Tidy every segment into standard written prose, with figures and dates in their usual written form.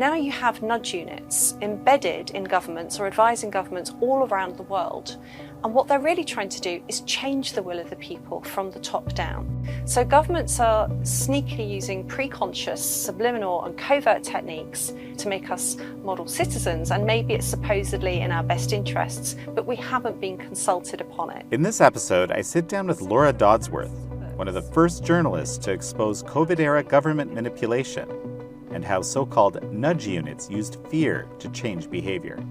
Now you have nudge units embedded in governments or advising governments all around the world. And what they're really trying to do is change the will of the people from the top down. So governments are sneakily using pre-conscious, subliminal and covert techniques to make us model citizens, and maybe it's supposedly in our best interests, but we haven't been consulted upon it. In this episode, I sit down with Laura Dodsworth, one of the first journalists to expose COVID-era government manipulation, and how so-called nudge units used fear to change behavior.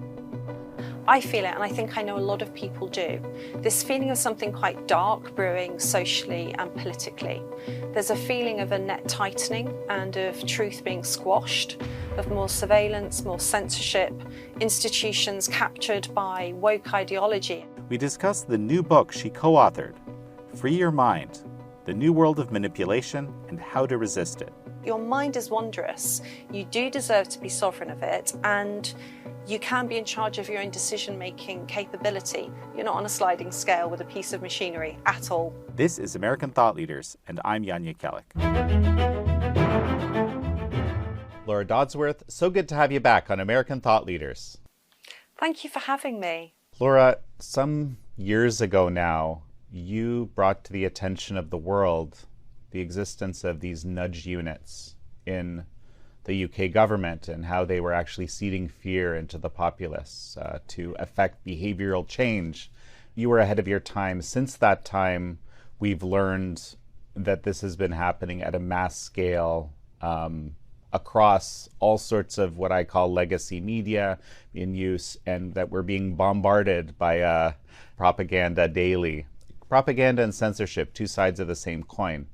I feel it, and I think I know a lot of people do. This feeling of something quite dark brewing socially and politically. There's a feeling of a net tightening and of truth being squashed, of more surveillance, more censorship, institutions captured by woke ideology. We discuss the new book she co-authored, Free Your Mind, The New World of Manipulation and How to Resist It. Your mind is wondrous. You do deserve to be sovereign of it, and you can be in charge of your own decision-making capability. You're not on a sliding scale with a piece of machinery at all. This is American Thought Leaders, and I'm Jan Jekielek. Laura Dodsworth, so good to have you back on American Thought Leaders. Thank you for having me. Laura, some years ago now, you brought to the attention of the world the existence of these nudge units in the UK government and how they were actually seeding fear into the populace to affect behavioral change. You were ahead of your time. Since that time, we've learned that this has been happening at a mass scale across all sorts of what I call legacy media in use, and that we're being bombarded by propaganda daily. Propaganda and censorship, two sides of the same coin.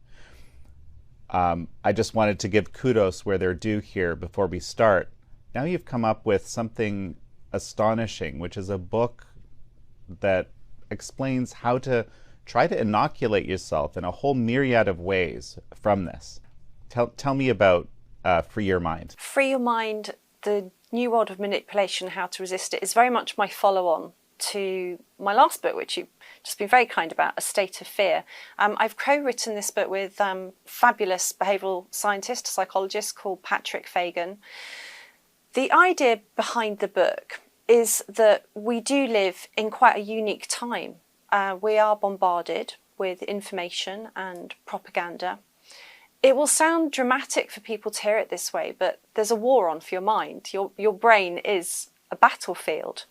I just wanted to give kudos where they're due here before we start. Now you've come up with something astonishing, which is a book that explains how to try to inoculate yourself in a whole myriad of ways from this. Tell me about Free Your Mind. Free Your Mind, The New World of Manipulation, How to Resist It, is very much my follow-on to my last book, which you've just been very kind about, A State of Fear. I've co-written this book with fabulous behavioural scientist, psychologist called Patrick Fagan. The idea behind the book is that we do live in quite a unique time. We are bombarded with information and propaganda. It will sound dramatic for people to hear it this way, but there's a war on for your mind. Your brain is a battlefield.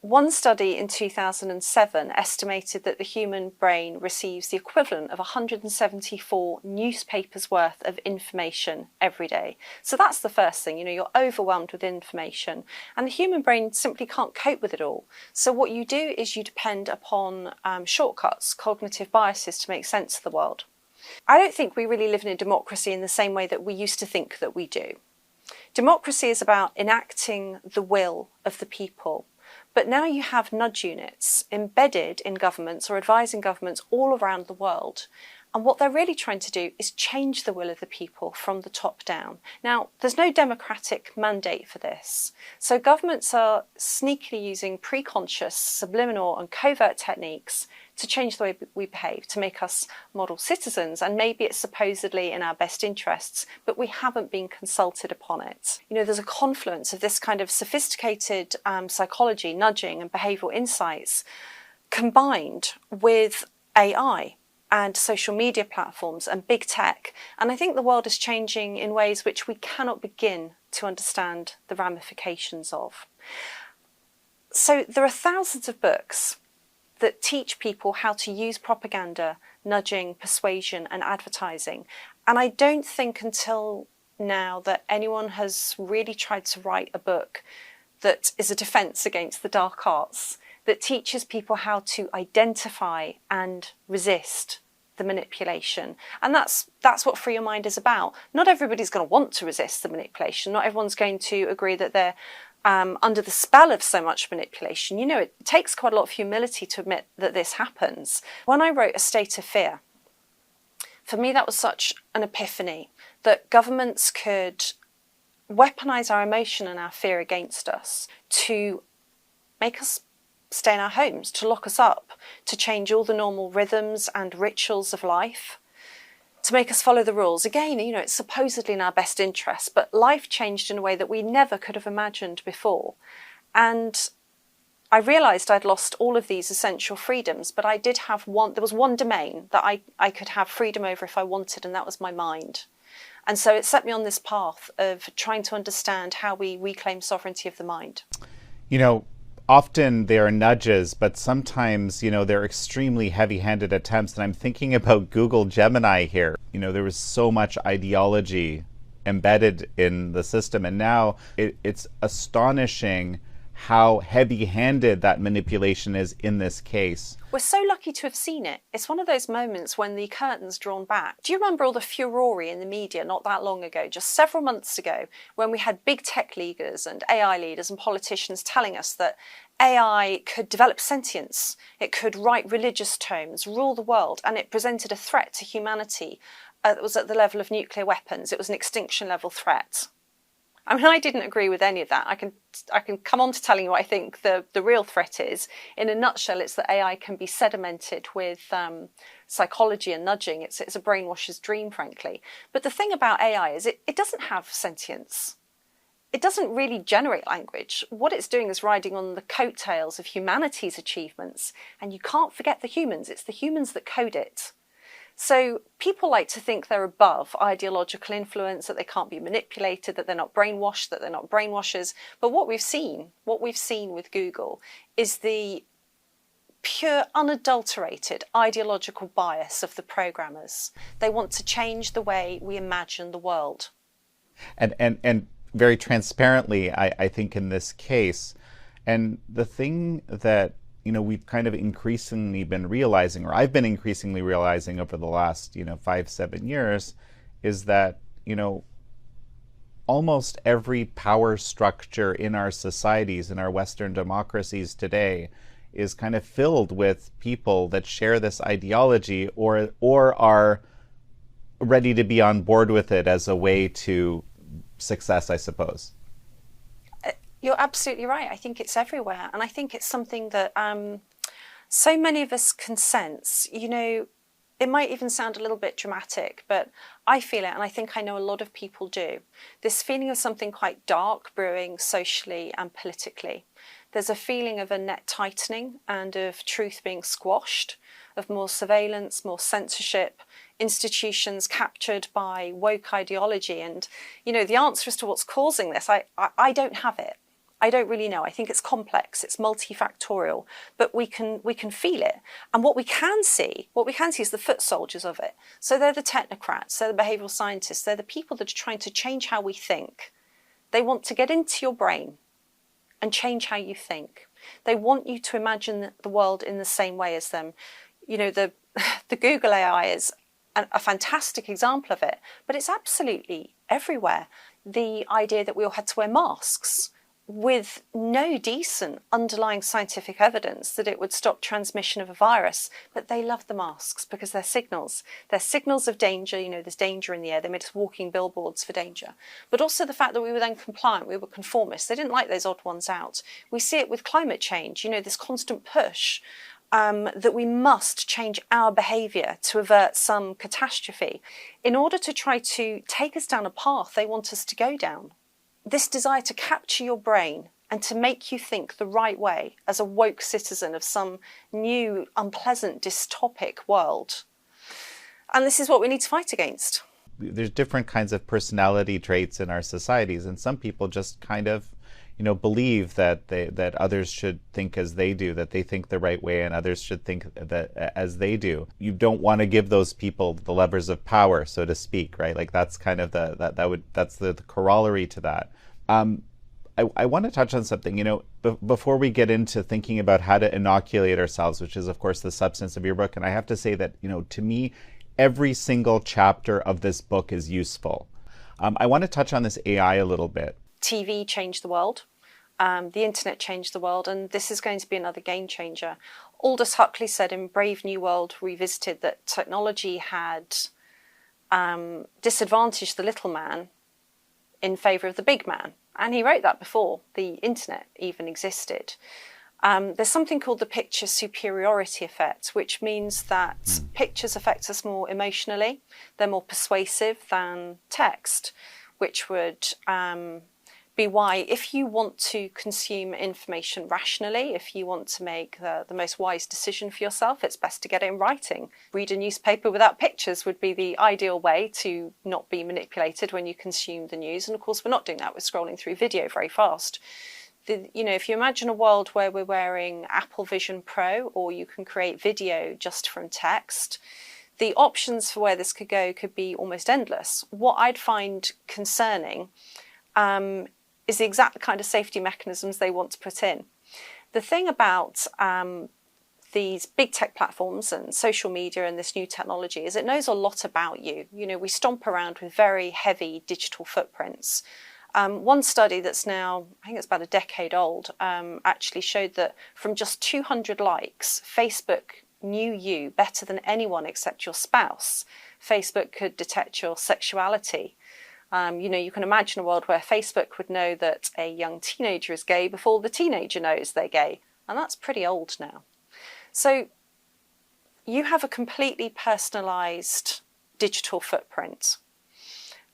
One study in 2007 estimated that the human brain receives the equivalent of 174 newspapers worth of information every day. So that's the first thing, you're overwhelmed with information, and the human brain simply can't cope with it all. So what you do is you depend upon shortcuts, cognitive biases to make sense of the world. I don't think we really live in a democracy in the same way that we used to think that we do. Democracy is about enacting the will of the people. But now you have nudge units embedded in governments or advising governments all around the world. And what they're really trying to do is change the will of the people from the top down. Now, there's no democratic mandate for this. So governments are sneakily using pre-conscious, subliminal and covert techniques to change the way we behave, to make us model citizens, and maybe it's supposedly in our best interests, but we haven't been consulted upon it. There's a confluence of this kind of sophisticated psychology, nudging and behavioural insights combined with AI and social media platforms and big tech. And I think the world is changing in ways which we cannot begin to understand the ramifications of. So there are thousands of books that teach people how to use propaganda, nudging, persuasion and advertising. And I don't think until now that anyone has really tried to write a book that is a defence against the dark arts, that teaches people how to identify and resist the manipulation. And that's what Free Your Mind is about. Not everybody's going to want to resist the manipulation. Not everyone's going to agree that they're under the spell of so much manipulation. It takes quite a lot of humility to admit that this happens. When I wrote A State of Fear, for me that was such an epiphany that governments could weaponize our emotion and our fear against us to make us stay in our homes, to lock us up, to change all the normal rhythms and rituals of life, to make us follow the rules. Again, it's supposedly in our best interest, but life changed in a way that we never could have imagined before. And I realised I'd lost all of these essential freedoms, but I did have there was one domain that I could have freedom over if I wanted, and that was my mind. And so it set me on this path of trying to understand how we reclaim sovereignty of the mind. Often there are nudges, but sometimes, they're extremely heavy-handed attempts. And I'm thinking about Google Gemini here. There was so much ideology embedded in the system. And now it's astonishing how heavy-handed that manipulation is in this case. We're so lucky to have seen it. It's one of those moments when the curtain's drawn back. Do you remember all the furore in the media not that long ago, just several months ago, when we had big tech leaders and AI leaders and politicians telling us that AI could develop sentience, it could write religious tomes, rule the world, and it presented a threat to humanity that was at the level of nuclear weapons. It was an extinction level threat. I mean, I didn't agree with any of that. I can come on to telling you what I think the real threat is. In a nutshell, it's that AI can be sedimented with psychology and nudging. It's a brainwasher's dream, frankly. But the thing about AI is it doesn't have sentience. It doesn't really generate language. What it's doing is riding on the coattails of humanity's achievements. And you can't forget the humans. It's the humans that code it. So people like to think they're above ideological influence, that they can't be manipulated, that they're not brainwashed, that they're not brainwashers. But what we've seen with Google is the pure, unadulterated ideological bias of the programmers. They want to change the way we imagine the world. And very transparently, I think in this case, and the thing that we've kind of increasingly been realizing, or I've been increasingly realizing over the last, 5-7 years, is that, almost every power structure in our societies, in our Western democracies today, is kind of filled with people that share this ideology or are ready to be on board with it as a way to success, I suppose. You're absolutely right. I think it's everywhere. And I think it's something that so many of us can sense. It might even sound a little bit dramatic, but I feel it, and I think I know a lot of people do. This feeling of something quite dark brewing socially and politically. There's a feeling of a net tightening and of truth being squashed, of more surveillance, more censorship, institutions captured by woke ideology. And, the answer as to what's causing this, I don't have it. I don't really know. I think it's complex, it's multifactorial, but we can feel it. And what we can see is the foot soldiers of it. So they're the technocrats, they're the behavioural scientists, they're the people that are trying to change how we think. They want to get into your brain and change how you think. They want you to imagine the world in the same way as them. The Google AI is a fantastic example of it, but it's absolutely everywhere. The idea that we all had to wear masks, with no decent underlying scientific evidence that it would stop transmission of a virus. But they love the masks because they're signals. They're signals of danger. There's danger in the air. They made us walking billboards for danger. But also the fact that we were then compliant, we were conformists. They didn't like those odd ones out. We see it with climate change, this constant push that we must change our behaviour to avert some catastrophe. In order to try to take us down a path they want us to go down. This desire to capture your brain and to make you think the right way as a woke citizen of some new, unpleasant, dystopic world. And this is what we need to fight against. There's different kinds of personality traits in our societies, and some people just kind of, believe that others should think as they do, that they think the right way, and others should think that as they do. You don't want to give those people the levers of power, so to speak, right? Like that's kind of that's the corollary to that. I want to touch on something, before we get into thinking about how to inoculate ourselves, which is, of course, the substance of your book. And I have to say that, to me, every single chapter of this book is useful. I want to touch on this AI a little bit. TV changed the world. The internet changed the world. And this is going to be another game changer. Aldous Huxley said in Brave New World Revisited that technology had disadvantaged the little man in favour of the big man. And he wrote that before the internet even existed. There's something called the picture superiority effect, which means that pictures affect us more emotionally. They're more persuasive than text, which would be why, if you want to consume information rationally, if you want to make the most wise decision for yourself, it's best to get it in writing. Read a newspaper without pictures would be the ideal way to not be manipulated when you consume the news. And of course, we're not doing that. We're scrolling through video very fast. If you imagine a world where we're wearing Apple Vision Pro, or you can create video just from text, the options for where this could go could be almost endless. What I'd find concerning is the exact kind of safety mechanisms they want to put in. The thing about these big tech platforms and social media and this new technology is it knows a lot about you. We stomp around with very heavy digital footprints. One study that's now, I think it's about a decade old, actually showed that from just 200 likes, Facebook knew you better than anyone except your spouse. Facebook could detect your sexuality. You can imagine a world where Facebook would know that a young teenager is gay before the teenager knows they're gay. And that's pretty old now. So you have a completely personalised digital footprint.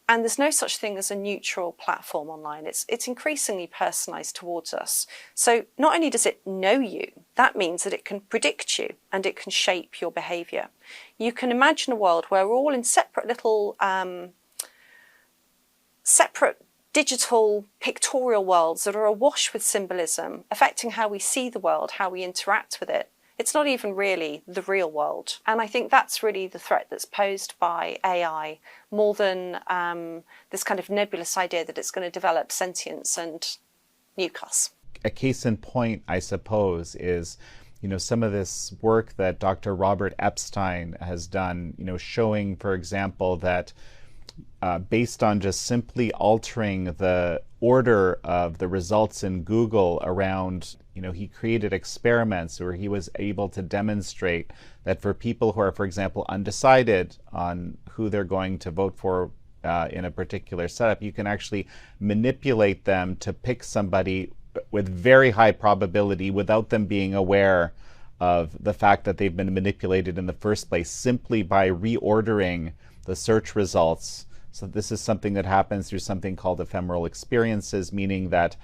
And there's no such thing as a neutral platform online. It's increasingly personalised towards us. So not only does it know you, that means that it can predict you and it can shape your behaviour. You can imagine a world where we're all in separate little separate digital pictorial worlds that are awash with symbolism, affecting how we see the world, how we interact with it. It's not even really the real world. And I think that's really the threat that's posed by AI, more than this kind of nebulous idea that it's going to develop sentience and nuke us. A case in point, I suppose, is some of this work that Dr. Robert Epstein has done, showing, for example, that based on just simply altering the order of the results in Google around, he created experiments where he was able to demonstrate that for people who are, for example, undecided on who they're going to vote for in a particular setup, you can actually manipulate them to pick somebody with very high probability without them being aware of the fact that they've been manipulated in the first place, simply by reordering the search results. So this is something that happens through something called ephemeral experiences, meaning that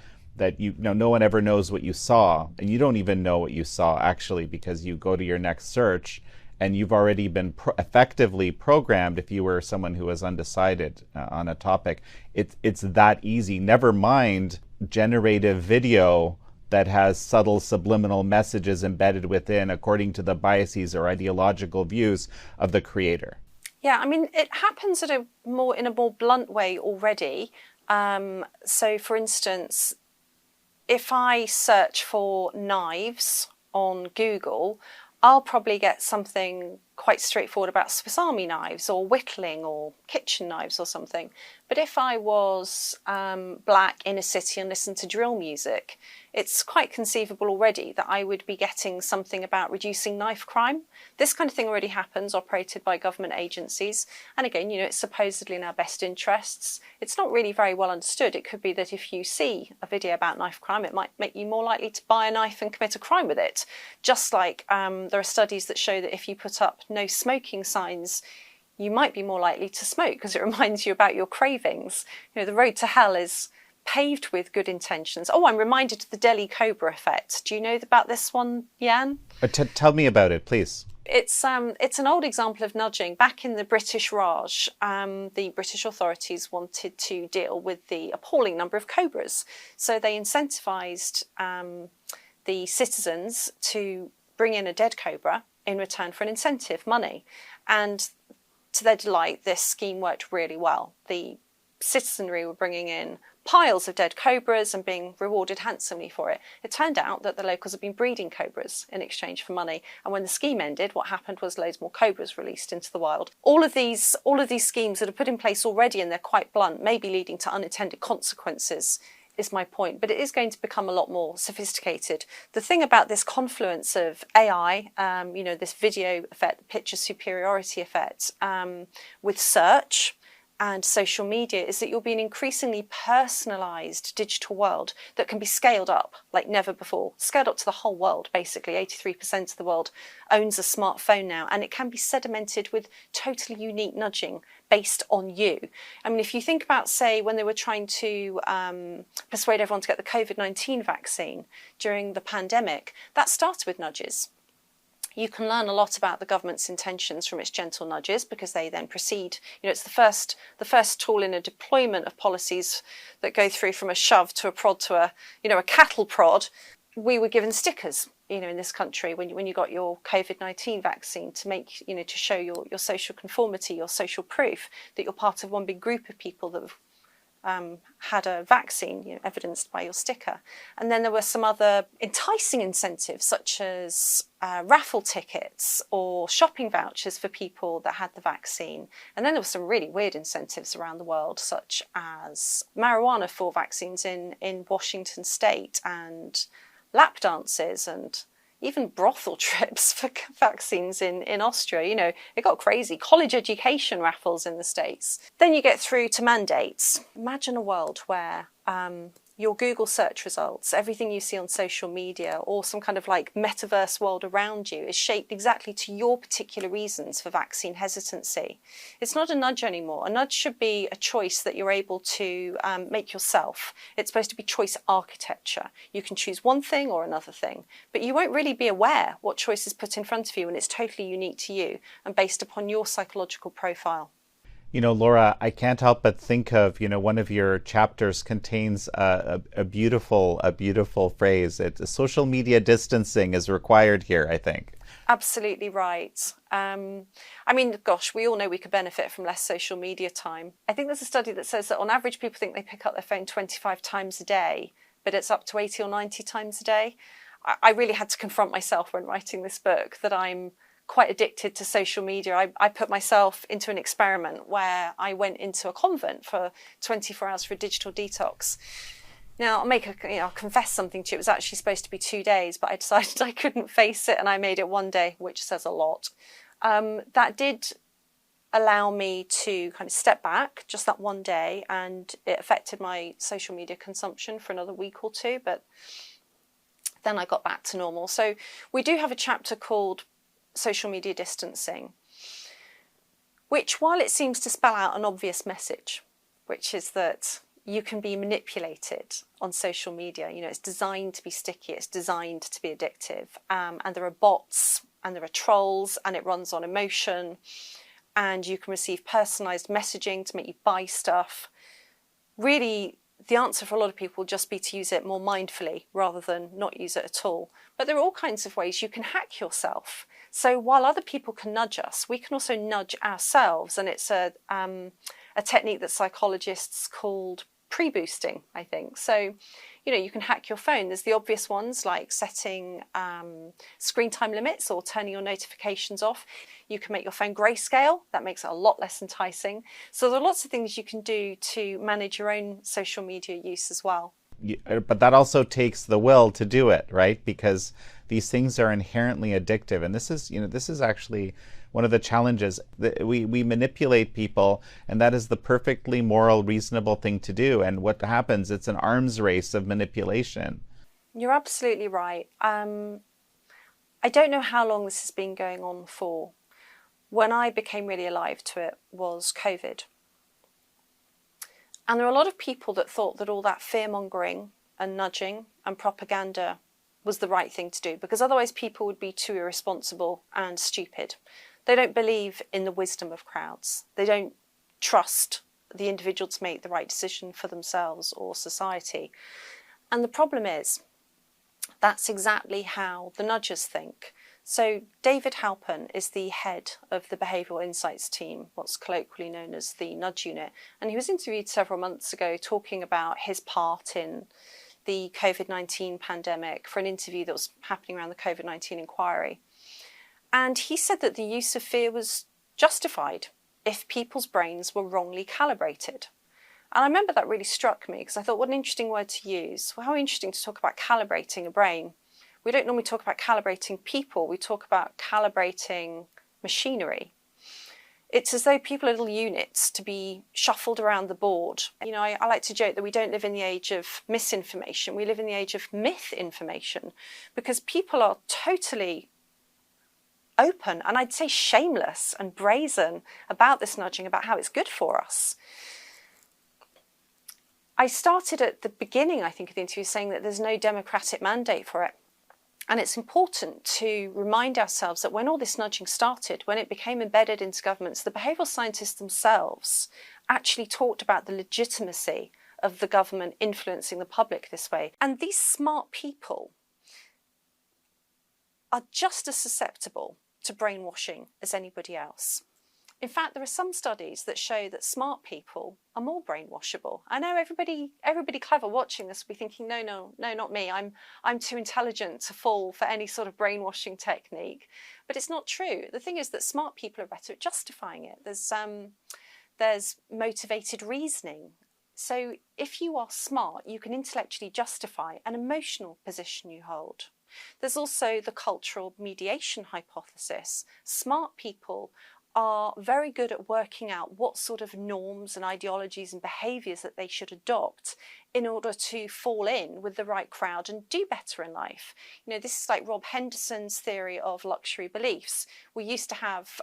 no one ever knows what you saw, and you don't even know what you saw actually, because you go to your next search and you've already been effectively programmed. If you were someone who was undecided on a topic, it's that easy. Never mind generative video that has subtle subliminal messages embedded within according to the biases or ideological views of the creator. Yeah, I mean, it happens in a more blunt way already. So, for instance, if I search for knives on Google, I'll probably get something quite straightforward about Swiss Army knives or whittling or kitchen knives or something. But if I was black in a city and listened to drill music, it's quite conceivable already that I would be getting something about reducing knife crime. This kind of thing already happens, operated by government agencies. And again, it's supposedly in our best interests. It's not really very well understood. It could be that if you see a video about knife crime, it might make you more likely to buy a knife and commit a crime with it. Just like there are studies that show that if you put up no smoking signs, you might be more likely to smoke because it reminds you about your cravings. The road to hell is paved with good intentions. Oh, I'm reminded of the Delhi Cobra effect. Do you know about this one, Jan? Tell me about it, please. It's an old example of nudging. Back in the British Raj, the British authorities wanted to deal with the appalling number of cobras. So they incentivised the citizens to bring in a dead cobra in return for an incentive, money. And to their delight, this scheme worked really well. The citizenry were bringing in piles of dead cobras and being rewarded handsomely for it. It turned out that the locals had been breeding cobras in exchange for money, and when the scheme ended, what happened was loads more cobras released into the wild. All of these schemes that are put in place already, and they're quite blunt, may be leading to unintended consequences, is my point, but it is going to become a lot more sophisticated. The thing about this confluence of AI, this video effect, the picture superiority effect, with search, and social media is that you'll be an increasingly personalised digital world that can be scaled up like never before. Scaled up to the whole world, basically. 83% of the world owns a smartphone now, and it can be sedimented with totally unique nudging based on you. I mean, if you think about, say, when they were trying to persuade everyone to get the COVID-19 vaccine during the pandemic, that started with nudges. You can learn a lot about the government's intentions from its gentle nudges, because they then proceed. It's the first tool in a deployment of policies that go through from a shove to a prod to a cattle prod. We were given stickers, in this country when you got your COVID-19 vaccine to make, to show your social conformity, your social proof that you're part of one big group of people that have had a vaccine, evidenced by your sticker. And then there were some other enticing incentives, such as raffle tickets or shopping vouchers for people that had the vaccine. And then there were some really weird incentives around the world, such as marijuana for vaccines in Washington state, and lap dances, and even brothel trips for vaccines in Austria. It got crazy. College education raffles in the States. Then you get through to mandates. Imagine a world where your Google search results, everything you see on social media, or some kind of like metaverse world around you is shaped exactly to your particular reasons for vaccine hesitancy. It's not a nudge anymore. A nudge should be a choice that you're able to make yourself. It's supposed to be choice architecture. You can choose one thing or another thing, but you won't really be aware what choice is put in front of you when it's totally unique to you and based upon your psychological profile. Laura, I can't help but think of, one of your chapters contains a beautiful phrase. Social media distancing is required here, I think. Absolutely right. Gosh, we all know we could benefit from less social media time. I think there's a study that says that on average people think they pick up their phone 25 times a day, but it's up to 80 or 90 times a day. I really had to confront myself when writing this book that I'm quite addicted to social media. I put myself into an experiment where I went into a convent for 24 hours for a digital detox. Now, I'll confess something to you. It was actually supposed to be 2 days, but I decided I couldn't face it, and I made it 1 day, which says a lot. That did allow me to kind of step back just that 1 day, and it affected my social media consumption for another week or two, but then I got back to normal. So we do have a chapter called Social Media Distancing, which, while it seems to spell out an obvious message, which is that you can be manipulated on social media. It's designed to be sticky, it's designed to be addictive, and there are bots and there are trolls, and it runs on emotion, and you can receive personalised messaging to make you buy stuff. Really, the answer for a lot of people will just be to use it more mindfully rather than not use it at all. But there are all kinds of ways you can hack yourself. So while other people can nudge us, we can also nudge ourselves. And it's a technique that psychologists called pre-boosting, I think. So, you can hack your phone. There's the obvious ones like setting screen time limits or turning your notifications off. You can make your phone grayscale. That makes it a lot less enticing. So there are lots of things you can do to manage your own social media use as well. But that also takes the will to do it, right? Because these things are inherently addictive. And this is actually one of the challenges. We manipulate people, and that is the perfectly moral, reasonable thing to do. And what happens, it's an arms race of manipulation. You're absolutely right. I don't know how long this has been going on for. When I became really alive to it was COVID. And there are a lot of people that thought that all that fear-mongering and nudging and propaganda was the right thing to do, because otherwise people would be too irresponsible and stupid. They don't believe in the wisdom of crowds. They don't trust the individual to make the right decision for themselves or society. And the problem is, that's exactly how the nudgers think. So David Halpern is the head of the Behavioural Insights team, what's colloquially known as the Nudge Unit. And he was interviewed several months ago talking about his part in the COVID-19 pandemic for an interview that was happening around the COVID-19 inquiry. And he said that the use of fear was justified if people's brains were wrongly calibrated. And I remember that really struck me, because I thought, what an interesting word to use. Well, how interesting to talk about calibrating a brain. We don't normally talk about calibrating people, we talk about calibrating machinery. It's as though people are little units to be shuffled around the board. You know, I like to joke that we don't live in the age of misinformation, we live in the age of myth information, because people are totally open, and I'd say shameless and brazen about this nudging, about how it's good for us. I started at the beginning, I think, of the interview saying that there's no democratic mandate for it. And it's important to remind ourselves that when all this nudging started, when it became embedded into governments, the behavioural scientists themselves actually talked about the legitimacy of the government influencing the public this way. And these smart people are just as susceptible to brainwashing as anybody else. In fact, there are some studies that show that smart people are more brainwashable. I know everybody clever watching this will be thinking, no, not me. I'm too intelligent to fall for any sort of brainwashing technique. But it's not true. The thing is that smart people are better at justifying it. There's motivated reasoning. So if you are smart, you can intellectually justify an emotional position you hold. There's also the cultural mediation hypothesis. Smart people are very good at working out what sort of norms and ideologies and behaviours that they should adopt in order to fall in with the right crowd and do better in life. You know, this is like Rob Henderson's theory of luxury beliefs. We used to have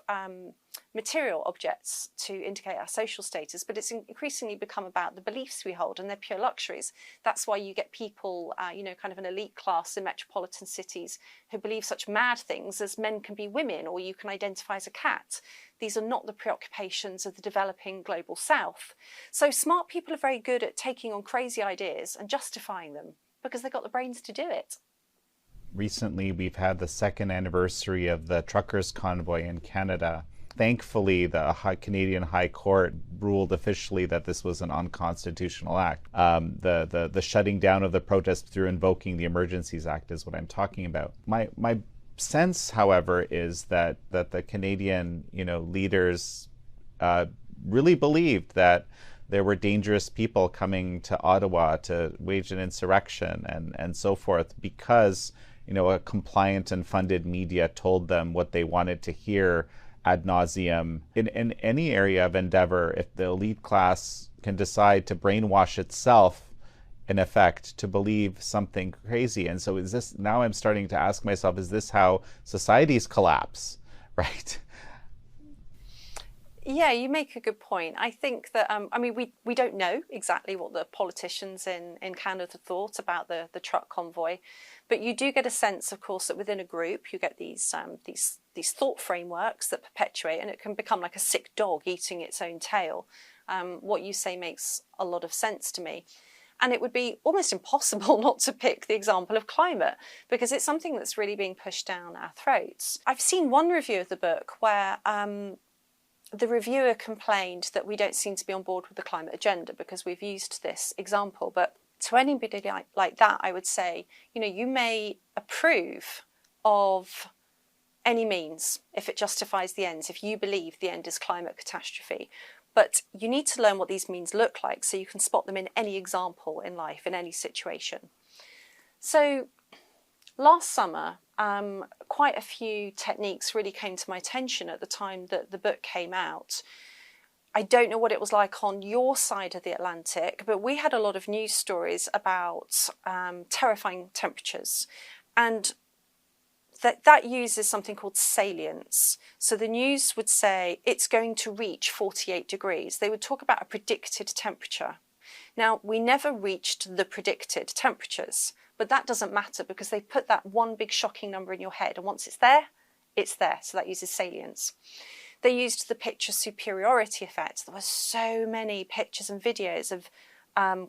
material objects to indicate our social status, but it's increasingly become about the beliefs we hold, and they're pure luxuries. That's why you get people, you know, kind of an elite class in metropolitan cities who believe such mad things as men can be women, or you can identify as a cat. These are not the preoccupations of the developing global south. So smart people are very good at taking on crazy ideas and justifying them because they've got the brains to do it. Recently, we've had the second anniversary of the truckers' convoy in Canada. Thankfully, the Canadian High Court ruled officially that this was an unconstitutional act. The shutting down of the protest through invoking the Emergencies Act is what I'm talking about. My sense, however, is that the Canadian, leaders really believed that there were dangerous people coming to Ottawa to wage an insurrection and so forth because, a compliant and funded media told them what they wanted to hear ad nauseum. In any area of endeavor, if the elite class can decide to brainwash itself, in effect, to believe something crazy. And so now I'm starting to ask myself, is this how societies collapse, right? Yeah, you make a good point. I think that, we don't know exactly what the politicians in Canada thought about the truck convoy, but you do get a sense, of course, that within a group you get these thought frameworks that perpetuate, and it can become like a sick dog eating its own tail. What you say makes a lot of sense to me. And it would be almost impossible not to pick the example of climate, because it's something that's really being pushed down our throats. I've seen one review of the book where the reviewer complained that we don't seem to be on board with the climate agenda because we've used this example. But to anybody like that, I would say, you may approve of any means if it justifies the ends, if you believe the end is climate catastrophe. But you need to learn what these means look like so you can spot them in any example in life, in any situation. So last summer, quite a few techniques really came to my attention at the time that the book came out. I don't know what it was like on your side of the Atlantic, but we had a lot of news stories about terrifying temperatures. And that uses something called salience. So the news would say it's going to reach 48 degrees. They would talk about a predicted temperature. Now, we never reached the predicted temperatures, but that doesn't matter because they put that one big shocking number in your head, and once it's there, it's there. So that uses salience. They used the picture superiority effect. There were so many pictures and videos of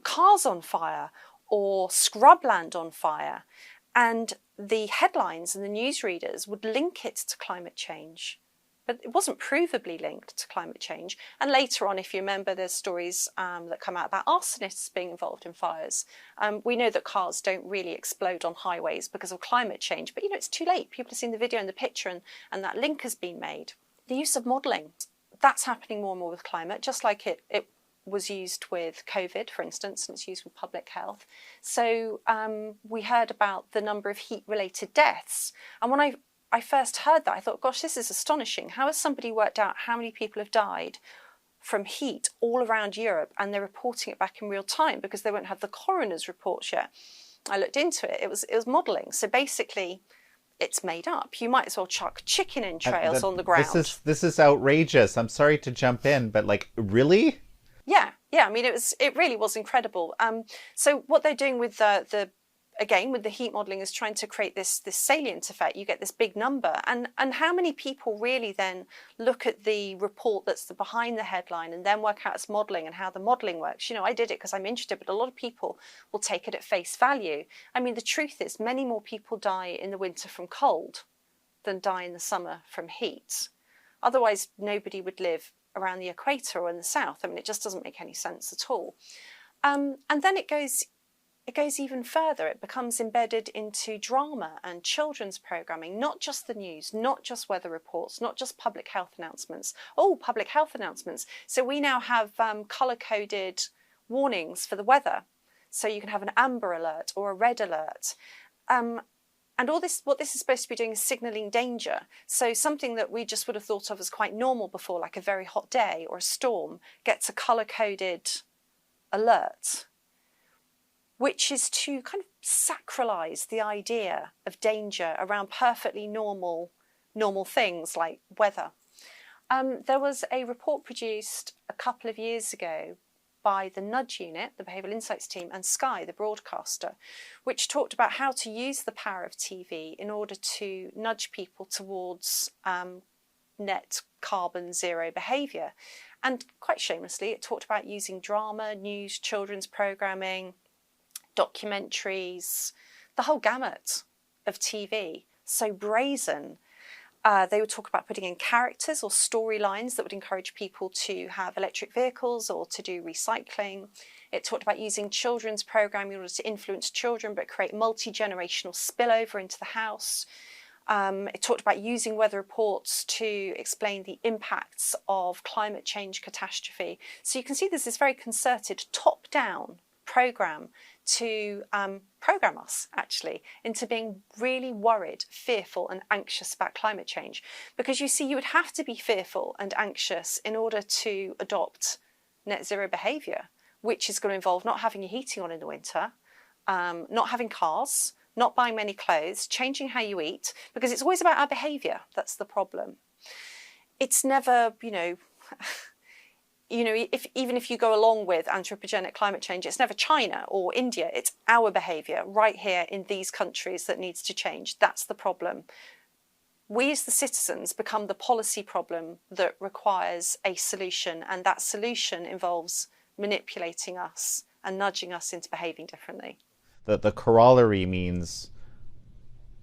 cars on fire or scrubland on fire, and the headlines and the newsreaders would link it to climate change. But it wasn't provably linked to climate change. And later on, if you remember, there's stories that come out about arsonists being involved in fires. We know that cars don't really explode on highways because of climate change, but it's too late. People have seen the video and the picture, and that link has been made. The use of modelling, that's happening more and more with climate, just like it was used with COVID, for instance, and it's used with public health. So we heard about the number of heat-related deaths. And when I I first heard that, I thought, gosh, this is astonishing. How has somebody worked out how many people have died from heat all around Europe, and they're reporting it back in real time because they won't have the coroner's reports yet? I looked into it. It was modelling. So basically, it's made up. You might as well chuck chicken entrails on the ground. This is outrageous. I'm sorry to jump in, but like, really? Yeah. I mean, it really was incredible. So what they're doing with with the heat modelling is trying to create this salient effect. You get this big number, and how many people really then look at the report that's behind the headline and then work out its modelling and how the modelling works? You know, I did it because I'm interested, but a lot of people will take it at face value. I mean, the truth is many more people die in the winter from cold than die in the summer from heat. Otherwise, nobody would live around the equator or in the south. I mean, it just doesn't make any sense at all. And then it goes even further. It becomes embedded into drama and children's programming, not just the news, not just weather reports, not just public health announcements. Oh, public health announcements. So we now have colour-coded warnings for the weather. So you can have an amber alert or a red alert. And what this is supposed to be doing is signalling danger. So something that we just would have thought of as quite normal before, like a very hot day or a storm, gets a colour-coded alert, which is to kind of sacralise the idea of danger around perfectly normal things like weather. There was a report produced a couple of years ago by the Nudge Unit, the Behavioural Insights team, and Sky, the broadcaster, which talked about how to use the power of TV in order to nudge people towards net carbon zero behaviour. And quite shamelessly, it talked about using drama, news, children's programming, documentaries, the whole gamut of TV. So brazen. They would talk about putting in characters or storylines that would encourage people to have electric vehicles or to do recycling. It talked about using children's programming in order to influence children but create multi-generational spillover into the house. It talked about using weather reports to explain the impacts of climate change catastrophe. So you can see there's this very concerted top-down programme to program us actually into being really worried, fearful and anxious about climate change. Because you see, you would have to be fearful and anxious in order to adopt net zero behaviour, which is going to involve not having your heating on in the winter, not having cars, not buying many clothes, changing how you eat, because it's always about our behaviour. That's the problem. It's never, even if you go along with anthropogenic climate change, it's never China or India. It's our behaviour right here in these countries that needs to change. That's the problem. We as the citizens become the policy problem that requires a solution, and that solution involves manipulating us and nudging us into behaving differently. The corollary means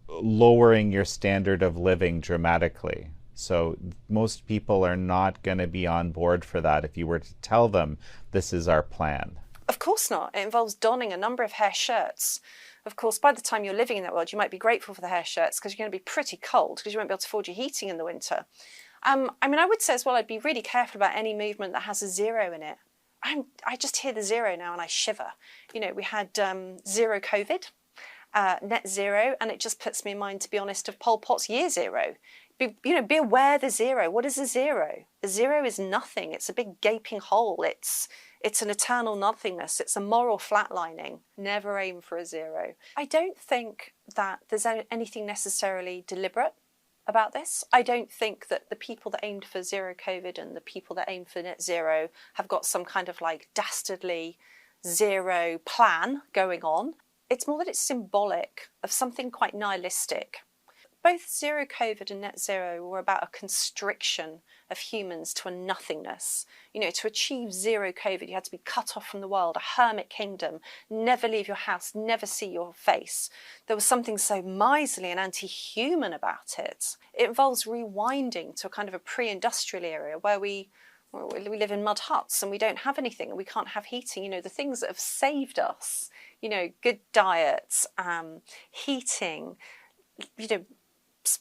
lowering your standard of living dramatically. So most people are not going to be on board for that if you were to tell them this is our plan. Of course not. It involves donning a number of hair shirts. Of course, by the time you're living in that world, you might be grateful for the hair shirts because you're going to be pretty cold because you won't be able to afford your heating in the winter. I would say as well, I'd be really careful about any movement that has a zero in it. I just hear the zero now and I shiver. We had zero COVID, net zero, and it just puts me in mind, to be honest, of Pol Pot's year zero. Be aware the zero. What is a zero? A zero is nothing. It's a big gaping hole. It's an eternal nothingness. It's a moral flatlining. Never aim for a zero. I don't think that there's anything necessarily deliberate about this. I don't think that the people that aimed for zero COVID and the people that aimed for net zero have got some kind of like dastardly zero plan going on. It's more that it's symbolic of something quite nihilistic. Both zero COVID and net zero were about a constriction of humans to a nothingness. To achieve zero COVID, you had to be cut off from the world, a hermit kingdom, never leave your house, never see your face. There was something so miserly and anti-human about it. It involves rewinding to a kind of a pre-industrial era where we live in mud huts and we don't have anything and we can't have heating. The things that have saved us, good diets, heating,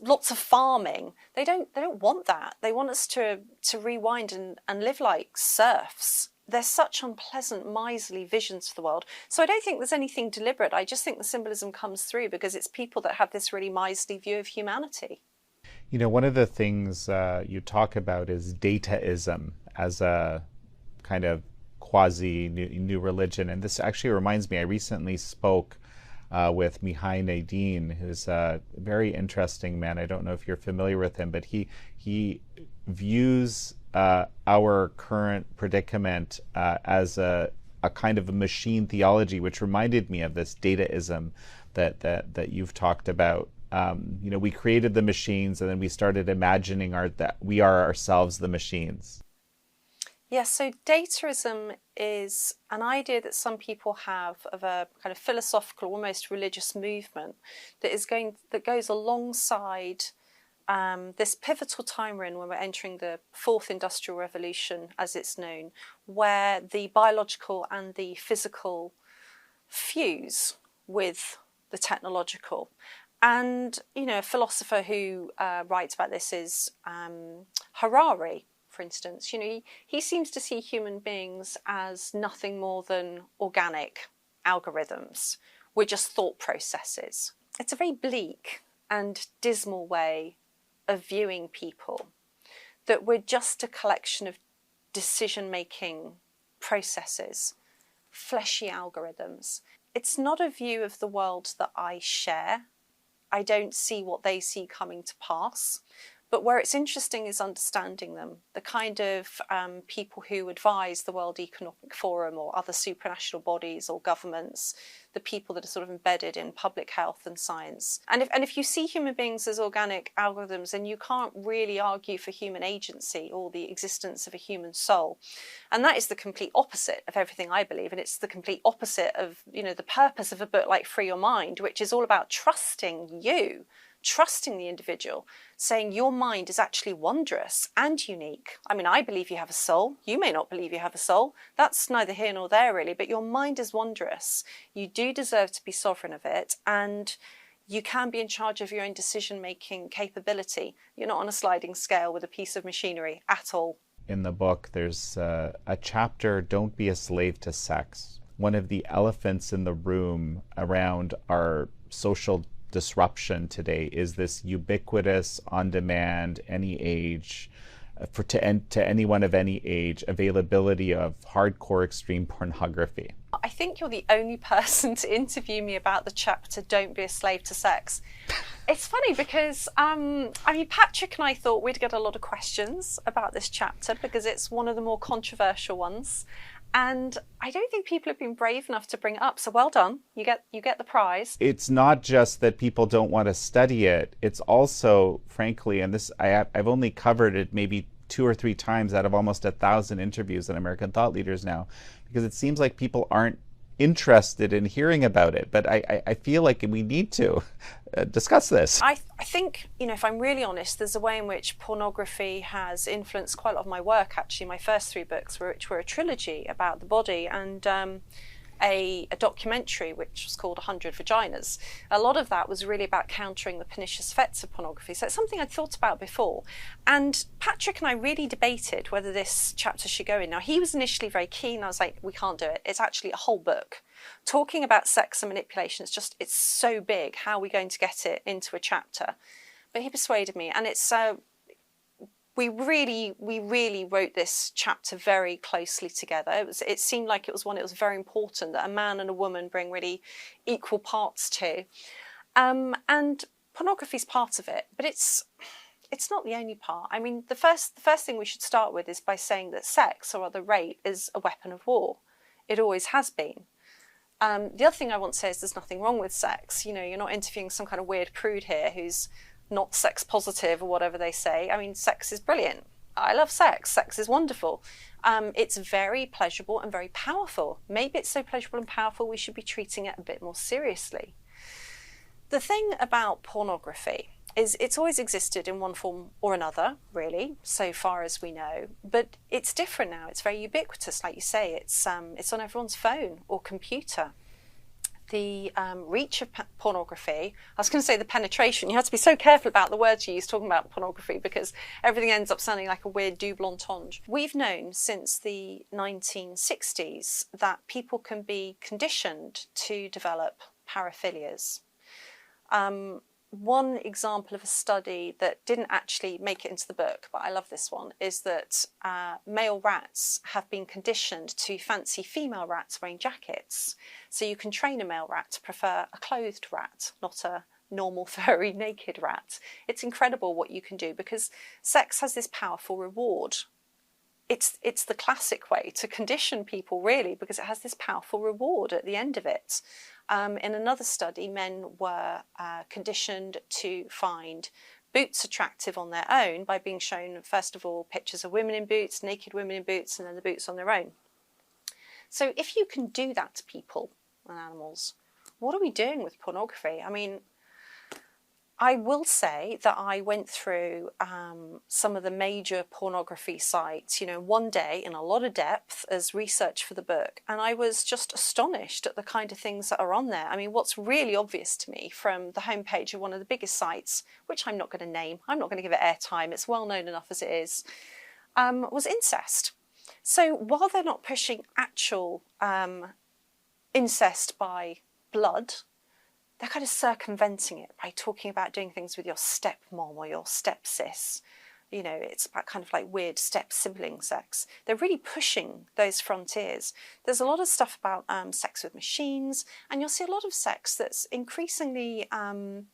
lots of farming. They don't want that. They want us to rewind and live like serfs. They're such unpleasant, miserly visions for the world. So I don't think there's anything deliberate. I just think the symbolism comes through because it's people that have this really miserly view of humanity. You know, one of the things you talk about is dataism as a kind of quasi new religion. And this actually reminds me, I recently spoke with Mihai Nadine, who's a very interesting man. I don't know if you're familiar with him, but he views our current predicament as a kind of a machine theology, which reminded me of this dataism that you've talked about. You know, we created the machines and then we started imagining that we are ourselves the machines. Yes, so dataism is an idea that some people have of a kind of philosophical, almost religious movement that goes alongside this pivotal time we're in, when we're entering the fourth industrial revolution, as it's known, where the biological and the physical fuse with the technological. And, you know, a philosopher who writes about this is Harari, for instance. You know, he seems to see human beings as nothing more than organic algorithms. We're just thought processes. It's a very bleak and dismal way of viewing people, that we're just a collection of decision-making processes, fleshy algorithms. It's not a view of the world that I share. I don't see what they see coming to pass. But where it's interesting is understanding them, the kind of people who advise the World Economic Forum or other supranational bodies or governments, the people that are sort of embedded in public health and science. And if you see human beings as organic algorithms, then you can't really argue for human agency or the existence of a human soul. And that is the complete opposite of everything I believe. And it's the complete opposite of, you know, the purpose of a book like Free Your Mind, which is all about trusting you, trusting the individual, saying your mind is actually wondrous and unique. I mean, I believe you have a soul. You may not believe you have a soul. That's neither here nor there, really, but your mind is wondrous. You do deserve to be sovereign of it, and you can be in charge of your own decision-making capability. You're not on a sliding scale with a piece of machinery at all. In the book, there's a chapter, Don't Be a Slave to Sex. One of the elephants in the room around our social disruption today is this ubiquitous, on-demand, any age, to anyone of any age, availability of hardcore extreme pornography. I think you're the only person to interview me about the chapter Don't Be a Slave to Sex. It's funny because, I mean, Patrick and I thought we'd get a lot of questions about this chapter because it's one of the more controversial ones. And I don't think people have been brave enough to bring it up. So well done. You get the prize. It's not just that people don't want to study it. It's also, frankly, and this I've only covered it maybe 2 or 3 times out of almost 1,000 interviews on American thought leaders now, because it seems like people aren't interested in hearing about it. But I feel like we need to discuss this. I think, you know, if I'm really honest, there's a way in which pornography has influenced quite a lot of my work, actually. My first 3 books, which were a trilogy about the body, and a documentary which was called 100 Vaginas. A lot of that was really about countering the pernicious effects of pornography. So it's something I'd thought about before. And Patrick and I really debated whether this chapter should go in. Now, he was initially very keen. I was like, we can't do it. It's actually a whole book. Talking about sex and manipulation, it's so big. How are we going to get it into a chapter? But he persuaded me. And it's we really wrote this chapter very closely together. It seemed like it was one it was very important that a man and a woman bring really equal parts to. And pornography is part of it, but it's not the only part. I mean, the first thing we should start with is by saying that sex, or rather rape, is a weapon of war. It always has been. The other thing I want to say is there's nothing wrong with sex. You know, you're not interviewing some kind of weird prude here who's not sex positive or whatever they say. I mean, sex is brilliant. I love sex. Sex is wonderful. It's very pleasurable and very powerful. Maybe it's so pleasurable and powerful we should be treating it a bit more seriously. The thing about pornography is it's always existed in one form or another, really, so far as we know. But it's different now. It's very ubiquitous, like you say. It's on everyone's phone or computer. The reach of pornography, I was going to say the penetration, you have to be so careful about the words you use talking about pornography because everything ends up sounding like a weird double entendre. We've known since the 1960s that people can be conditioned to develop paraphilias. one example of a study that didn't actually make it into the book, but I love this one, is that male rats have been conditioned to fancy female rats wearing jackets. So you can train a male rat to prefer a clothed rat, not a normal furry naked rat. It's incredible what you can do, because sex has this powerful reward. It's the classic way to condition people, really, because it has this powerful reward at the end of it. In another study, men were conditioned to find boots attractive on their own by being shown, first of all, pictures of women in boots, naked women in boots, and then the boots on their own. So if you can do that to people and animals, what are we doing with pornography? I mean, I will say that I went through some of the major pornography sites, one day in a lot of depth as research for the book, and I was just astonished at the kind of things that are on there. I mean, what's really obvious to me from the homepage of one of the biggest sites, which I'm not going to name, I'm not going to give it airtime, it's well known enough as it is, was incest. So while they're not pushing actual incest by blood, they're kind of circumventing it by talking about doing things with your stepmom or your stepsis. It's about kind of like weird step-sibling sex. They're really pushing those frontiers. There's a lot of stuff about sex with machines, and you'll see a lot of sex that's increasingly kind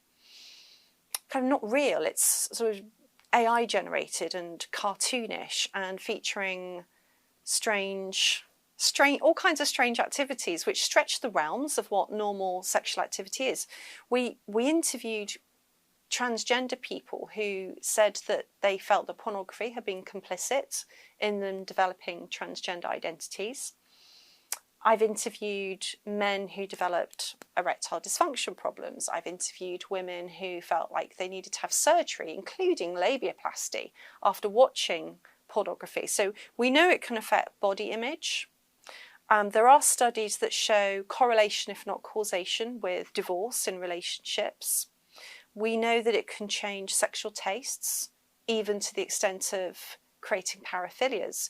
of not real. It's sort of AI generated and cartoonish and featuring all kinds of strange activities which stretch the realms of what normal sexual activity is. We interviewed transgender people who said that they felt that pornography had been complicit in them developing transgender identities. I've interviewed men who developed erectile dysfunction problems. I've interviewed women who felt like they needed to have surgery, including labiaplasty, after watching pornography. So we know it can affect body image. There are studies that show correlation, if not causation, with divorce in relationships. We know that it can change sexual tastes, even to the extent of creating paraphilias.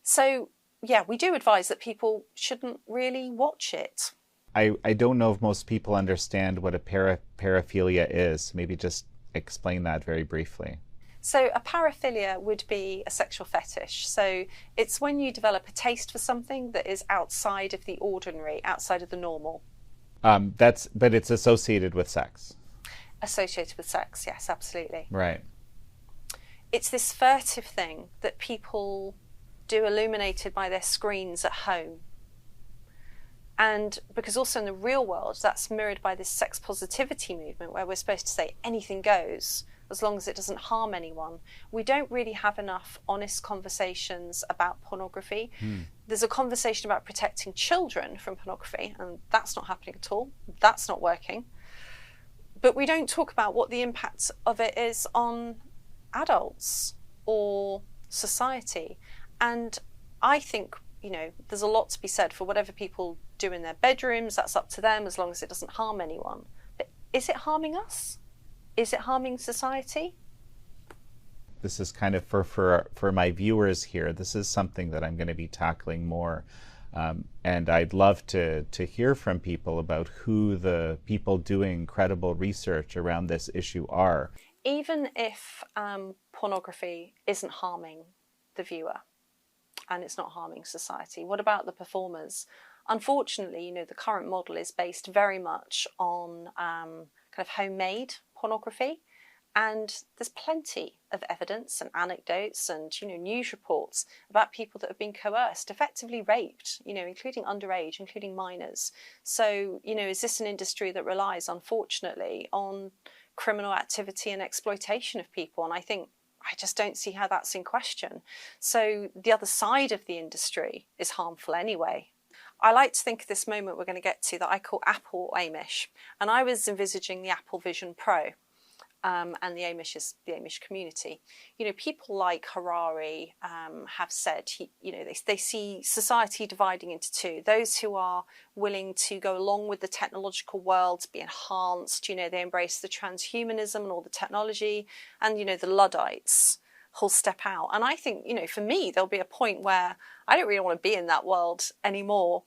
So, yeah, we do advise that people shouldn't really watch it. I don't know if most people understand what a paraphilia is. Maybe just explain that very briefly. So a paraphilia would be a sexual fetish. So it's when you develop a taste for something that is outside of the ordinary, outside of the normal. But it's associated with sex. Associated with sex, yes, absolutely. Right. It's this furtive thing that people do illuminated by their screens at home. And because also in the real world, that's mirrored by this sex positivity movement where we're supposed to say anything goes, as long as it doesn't harm anyone. We don't really have enough honest conversations about pornography. There's a conversation about protecting children from pornography, and that's not happening at all. That's not working. But we don't talk about what the impact of it is on adults or society. And I think, there's a lot to be said for whatever people do in their bedrooms. That's up to them, as long as it doesn't harm anyone. But is it harming us? Is it harming society? This is kind of for my viewers here. This is something that I'm going to be tackling more. And I'd love to hear from people about who the people doing credible research around this issue are. Even if pornography isn't harming the viewer and it's not harming society, what about the performers? Unfortunately, the current model is based very much on kind of homemade pornography, and there's plenty of evidence and anecdotes and news reports about people that have been coerced, effectively raped, including underage, including minors. So is this an industry that relies, unfortunately, on criminal activity and exploitation of people? And I just don't see how that's in question. So the other side of the industry is harmful anyway. I like to think of this moment we're going to get to that I call Apple Amish. And I was envisaging the Apple Vision Pro and the Amish community. People like Harari have said, they see society dividing into two. Those who are willing to go along with the technological world, be enhanced, they embrace the transhumanism and all the technology, and, the Luddites who'll step out. And I think, for me, there'll be a point where I don't really want to be in that world anymore.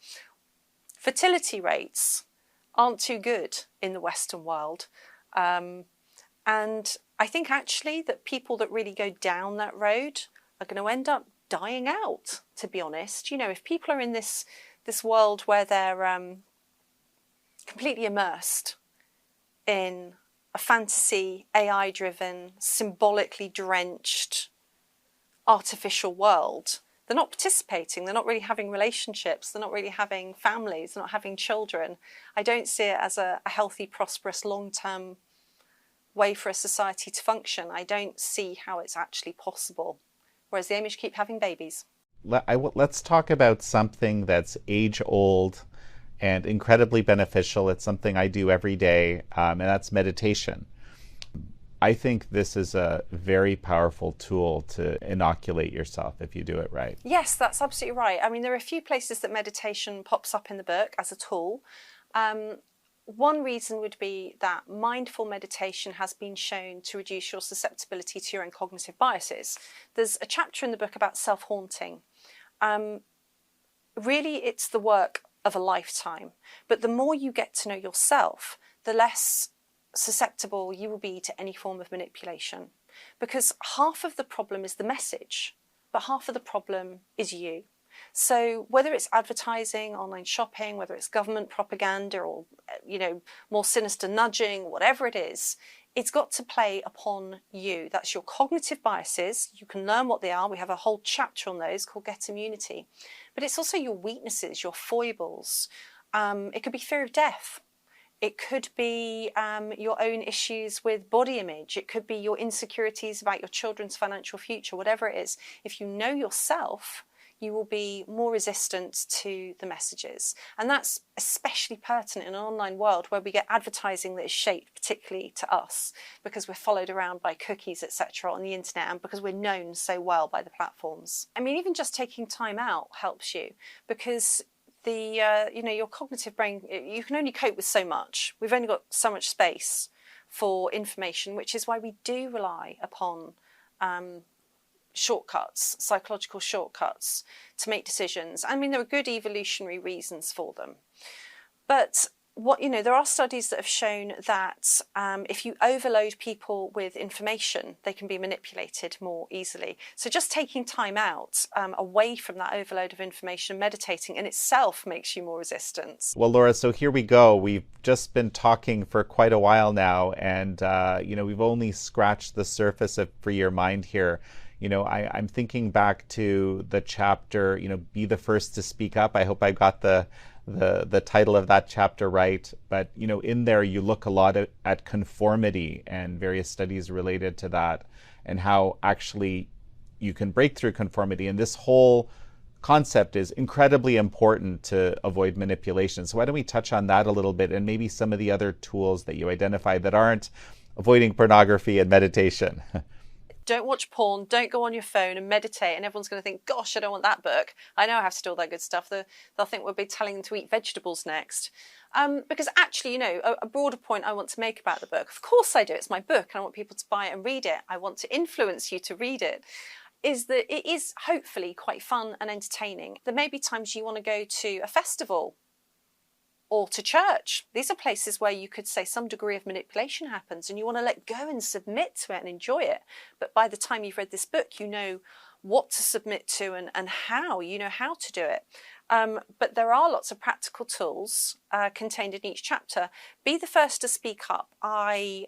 Fertility rates aren't too good in the Western world. And I think actually that people that really go down that road are going to end up dying out, to be honest. You know, if people are in this world where they're completely immersed in a fantasy, AI-driven, symbolically drenched, artificial world, they're not participating, they're not really having relationships, they're not really having families, they're not having children. I don't see it as a healthy, prosperous, long-term way for a society to function. I don't see how it's actually possible. Whereas the aim is to keep having babies. Let's talk about something that's age-old and incredibly beneficial. It's something I do every day, and that's meditation. I think this is a very powerful tool to inoculate yourself if you do it right. Yes, that's absolutely right. I mean, there are a few places that meditation pops up in the book as a tool. One reason would be that mindful meditation has been shown to reduce your susceptibility to your own cognitive biases. There's a chapter in the book about self-haunting. Really, it's the work of a lifetime. But the more you get to know yourself, the less susceptible you will be to any form of manipulation. Because half of the problem is the message, but half of the problem is you. So whether it's advertising, online shopping, whether it's government propaganda or, you know, more sinister nudging, whatever it is, it's got to play upon you. That's your cognitive biases. You can learn what they are. We have a whole chapter on those called Get Immunity. But it's also your weaknesses, your foibles. It could be fear of death. It could be your own issues with body image. It could be your insecurities about your children's financial future, whatever it is. If you know yourself, you will be more resistant to the messages. And that's especially pertinent in an online world where we get advertising that is shaped particularly to us because we're followed around by cookies, etc. on the internet and because we're known so well by the platforms. I mean, even just taking time out helps you because your cognitive brain, you can only cope with so much. We've only got so much space for information, which is why we do rely upon shortcuts, psychological shortcuts to make decisions. I mean, there are good evolutionary reasons for them. But there are studies that have shown that if you overload people with information, they can be manipulated more easily. So just taking time out away from that overload of information, meditating in itself makes you more resistant. Well, Laura, so here we go. We've just been talking for quite a while now, and we've only scratched the surface of Free Your Mind here. I'm thinking back to the chapter, be the first to speak up. I hope I got the title of that chapter right. But, in there you look a lot at conformity and various studies related to that and how actually you can break through conformity. And this whole concept is incredibly important to avoid manipulation. So why don't we touch on that a little bit and maybe some of the other tools that you identify that aren't avoiding pornography and meditation. Don't watch porn, don't go on your phone and meditate, and everyone's going to think, gosh, I don't want that book. I know I have to do all that good stuff. They'll think we'll be telling them to eat vegetables next. Because actually, a broader point I want to make about the book, of course I do, it's my book, and I want people to buy it and read it. I want to influence you to read it, is that it is hopefully quite fun and entertaining. There may be times you want to go to a festival or to church. These are places where you could say some degree of manipulation happens and you want to let go and submit to it and enjoy it. But by the time you've read this book, you know what to submit to and how, you know how to do it. But there are lots of practical tools contained in each chapter. Be the first to speak up. I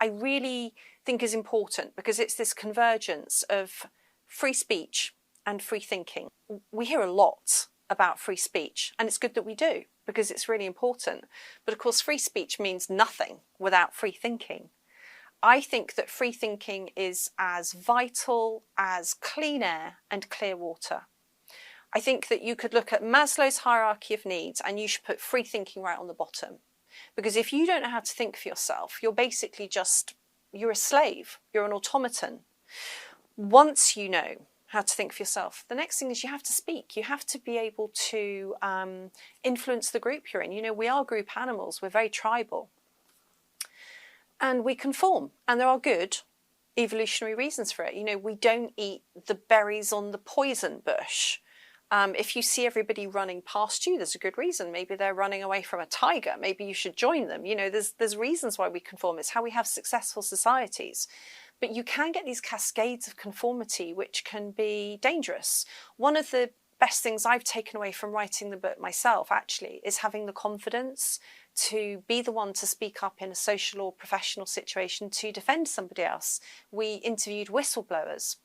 really think is important because it's this convergence of free speech and free thinking. We hear a lot about free speech, and it's good that we do because it's really important. But of course, free speech means nothing without free thinking. I think that free thinking is as vital as clean air and clear water. I think that you could look at Maslow's hierarchy of needs and you should put free thinking right on the bottom. Because if you don't know how to think for yourself, you're basically you're a slave, you're an automaton. Once you know how to think for yourself, the next thing is you have to speak. You have to be able to influence the group you're in. We are group animals, we're very tribal. And we conform, and there are good evolutionary reasons for it. We don't eat the berries on the poison bush. If you see everybody running past you, there's a good reason. Maybe they're running away from a tiger. Maybe you should join them. You know, there's reasons why we conform. It's how we have successful societies. But you can get these cascades of conformity which can be dangerous. One of the best things I've taken away from writing the book myself, actually, is having the confidence to be the one to speak up in a social or professional situation to defend somebody else. We interviewed whistleblowers.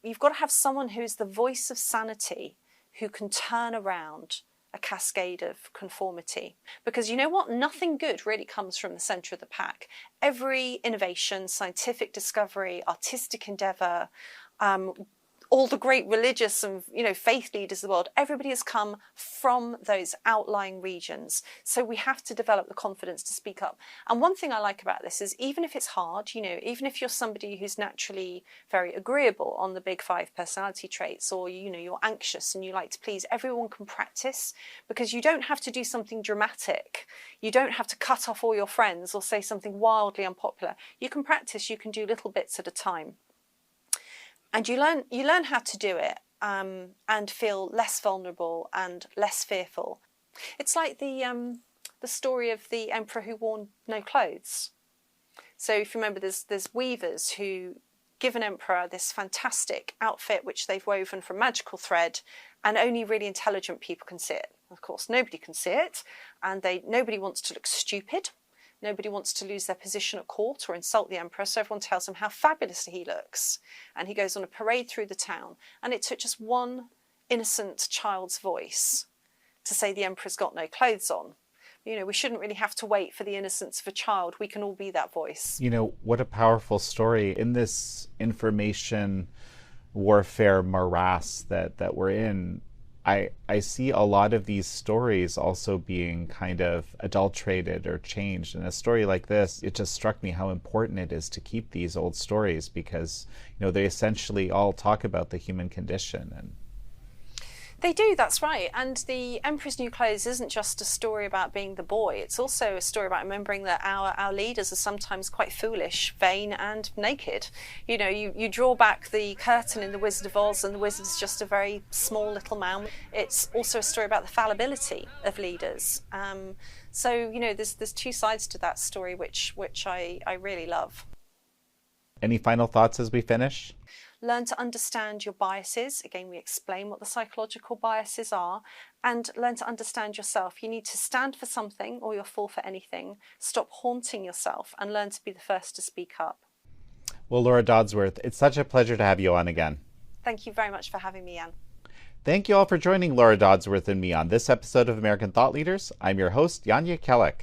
You've got to have someone who is the voice of sanity, who can turn around a cascade of conformity. Because you know what? Nothing good really comes from the centre of the pack. Every innovation, scientific discovery, artistic endeavour, all the great religious and faith leaders of the world, everybody has come from those outlying regions. So we have to develop the confidence to speak up. And one thing I like about this is, even if it's hard, even if you're somebody who's naturally very agreeable on the big 5 personality traits, or you're anxious and you like to please, everyone can practice, because you don't have to do something dramatic. You don't have to cut off all your friends or say something wildly unpopular. You can practice, you can do little bits at a time. And you learn how to do it and feel less vulnerable and less fearful. It's like the story of the emperor who wore no clothes. So if you remember, there's weavers who give an emperor this fantastic outfit which they've woven from magical thread, and only really intelligent people can see it. Of course, nobody can see it, and nobody wants to look stupid. Nobody wants to lose their position at court or insult the emperor, so everyone tells him how fabulous he looks. And he goes on a parade through the town. And it took just one innocent child's voice to say the emperor's got no clothes on. We shouldn't really have to wait for the innocence of a child. We can all be that voice. What a powerful story. In this information warfare morass that we're in, I see a lot of these stories also being kind of adulterated or changed. And a story like this, it just struck me how important it is to keep these old stories, because they essentially all talk about the human condition. And they do, that's right. And the Emperor's New Clothes isn't just a story about being the boy. It's also a story about remembering that our leaders are sometimes quite foolish, vain and naked. You draw back the curtain in The Wizard of Oz and the wizard is just a very small little man. It's also a story about the fallibility of leaders. So there's 2 sides to that story which I really love. Any final thoughts as we finish? Learn to understand your biases. Again, we explain what the psychological biases are, and learn to understand yourself. You need to stand for something or you'll fall for anything. Stop haunting yourself and learn to be the first to speak up. Well, Laura Dodsworth, it's such a pleasure to have you on again. Thank you very much for having me, Jan. Thank you all for joining Laura Dodsworth and me on this episode of American Thought Leaders. I'm your host, Jan Jekielek.